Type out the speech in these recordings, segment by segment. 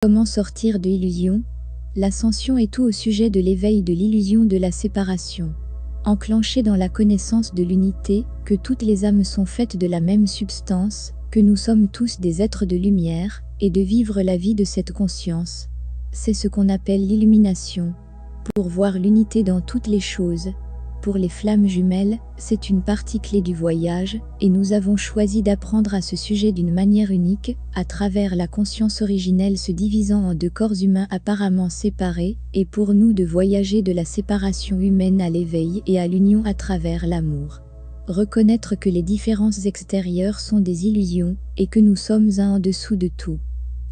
Comment sortir de l'illusion? L'ascension est tout au sujet de l'éveil de l'illusion de la séparation. Enclenché dans la connaissance de l'unité, que toutes les âmes sont faites de la même substance, que nous sommes tous des êtres de lumière, et de vivre la vie de cette conscience. C'est ce qu'on appelle l'illumination. Pour voir l'unité dans toutes les choses. Pour les flammes jumelles, c'est une partie clé du voyage, et nous avons choisi d'apprendre à ce sujet d'une manière unique, à travers la conscience originelle se divisant en deux corps humains apparemment séparés, et pour nous de voyager de la séparation humaine à l'éveil et à l'union à travers l'amour. Reconnaître que les différences extérieures sont des illusions, et que nous sommes un en dessous de tout.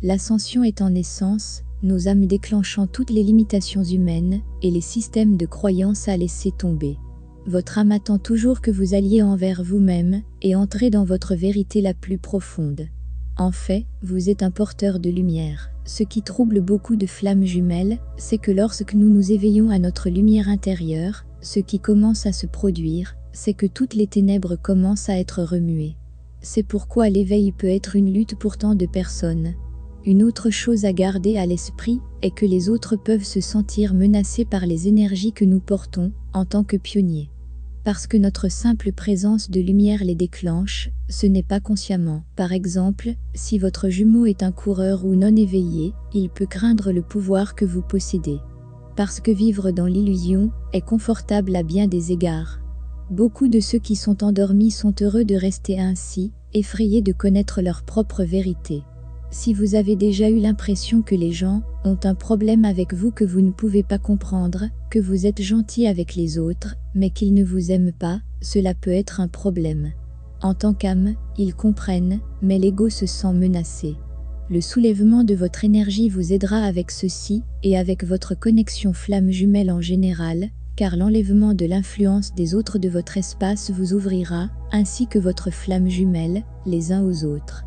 L'ascension est en essence, nos âmes déclenchant toutes les limitations humaines, et les systèmes de croyance à laisser tomber. Votre âme attend toujours que vous alliez envers vous-même, et entrez dans votre vérité la plus profonde. En fait, vous êtes un porteur de lumière. Ce qui trouble beaucoup de flammes jumelles, c'est que lorsque nous nous éveillons à notre lumière intérieure, ce qui commence à se produire, c'est que toutes les ténèbres commencent à être remuées. C'est pourquoi l'éveil peut être une lutte pour tant de personnes. Une autre chose à garder à l'esprit est que les autres peuvent se sentir menacés par les énergies que nous portons en tant que pionniers. Parce que notre simple présence de lumière les déclenche, ce n'est pas consciemment. Par exemple, si votre jumeau est un coureur ou non éveillé, il peut craindre le pouvoir que vous possédez. Parce que vivre dans l'illusion est confortable à bien des égards. Beaucoup de ceux qui sont endormis sont heureux de rester ainsi, effrayés de connaître leur propre vérité. Si vous avez déjà eu l'impression que les gens ont un problème avec vous que vous ne pouvez pas comprendre, que vous êtes gentil avec les autres, mais qu'ils ne vous aiment pas, cela peut être un problème. En tant qu'âme, ils comprennent, mais l'ego se sent menacé. Le soulèvement de votre énergie vous aidera avec ceci, et avec votre connexion flamme jumelle en général, car l'enlèvement de l'influence des autres de votre espace vous ouvrira, ainsi que votre flamme jumelle, les uns aux autres.